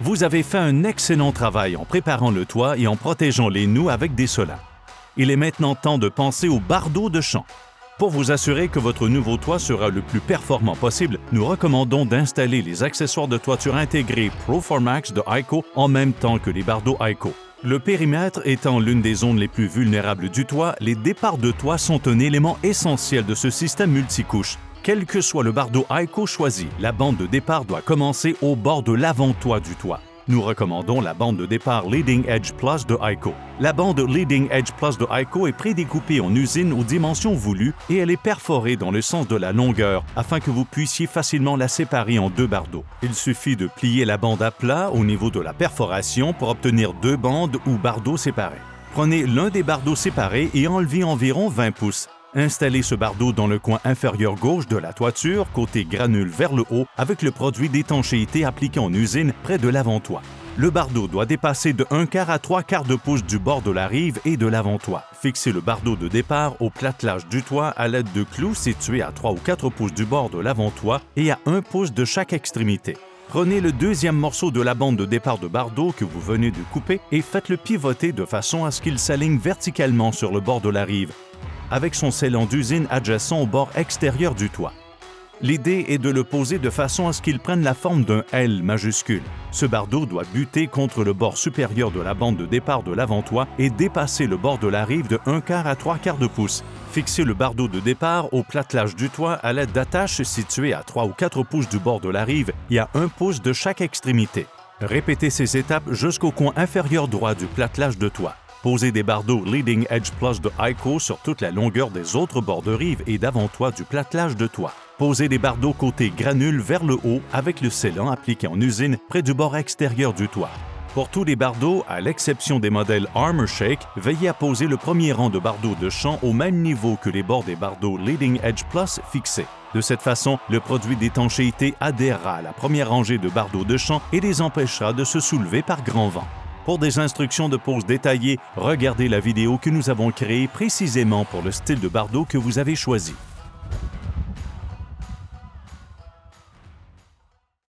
Vous avez fait un excellent travail en préparant le toit et en protégeant les noues avec des solins. Il est maintenant temps de penser au bardeau de champ. Pour vous assurer que votre nouveau toit sera le plus performant possible, nous recommandons d'installer les accessoires de toiture intégrés ProForMax de Ico en même temps que les bardeaux Ico. Le périmètre étant l'une des zones les plus vulnérables du toit, les départs de toit sont un élément essentiel de ce système multicouche. Quel que soit le bardeau Ico choisi, la bande de départ doit commencer au bord de l'avant-toit du toit. Nous recommandons la bande de départ Leading Edge Plus de Ico. La bande Leading Edge Plus de Ico est prédécoupée en usine aux dimensions voulues et elle est perforée dans le sens de la longueur afin que vous puissiez facilement la séparer en deux bardeaux. Il suffit de plier la bande à plat au niveau de la perforation pour obtenir deux bandes ou bardeaux séparés. Prenez l'un des bardeaux séparés et enlevez environ 20 pouces. Installez ce bardeau dans le coin inférieur gauche de la toiture, côté granule vers le haut, avec le produit d'étanchéité appliqué en usine près de l'avant-toit. Le bardeau doit dépasser de 1/4 à 3/4 de pouce du bord de la rive et de l'avant-toit. Fixez le bardeau de départ au platelage du toit à l'aide de clous situés à 3 ou 4 pouces du bord de l'avant-toit et à 1 pouce de chaque extrémité. Prenez le deuxième morceau de la bande de départ de bardeau que vous venez de couper et faites-le pivoter de façon à ce qu'il s'aligne verticalement sur le bord de la rive, avec son scellant d'usine adjacent au bord extérieur du toit. L'idée est de le poser de façon à ce qu'il prenne la forme d'un L majuscule. Ce bardeau doit buter contre le bord supérieur de la bande de départ de l'avant-toit et dépasser le bord de la rive de 1/4 à 3/4 de pouce. Fixez le bardeau de départ au platelage du toit à l'aide d'attaches situées à 3 ou 4 pouces du bord de la rive et à 1 pouce de chaque extrémité. Répétez ces étapes jusqu'au coin inférieur droit du platelage de toit. Posez des bardeaux Leading Edge Plus de Ico sur toute la longueur des autres bords de rive et d'avant-toit du platelage de toit. Posez des bardeaux côté granule vers le haut avec le scellant appliqué en usine près du bord extérieur du toit. Pour tous les bardeaux, à l'exception des modèles Armor Shake, veillez à poser le premier rang de bardeaux de champ au même niveau que les bords des bardeaux Leading Edge Plus fixés. De cette façon, le produit d'étanchéité adhérera à la première rangée de bardeaux de champ et les empêchera de se soulever par grand vent. Pour des instructions de pose détaillées, regardez la vidéo que nous avons créée précisément pour le style de bardeau que vous avez choisi.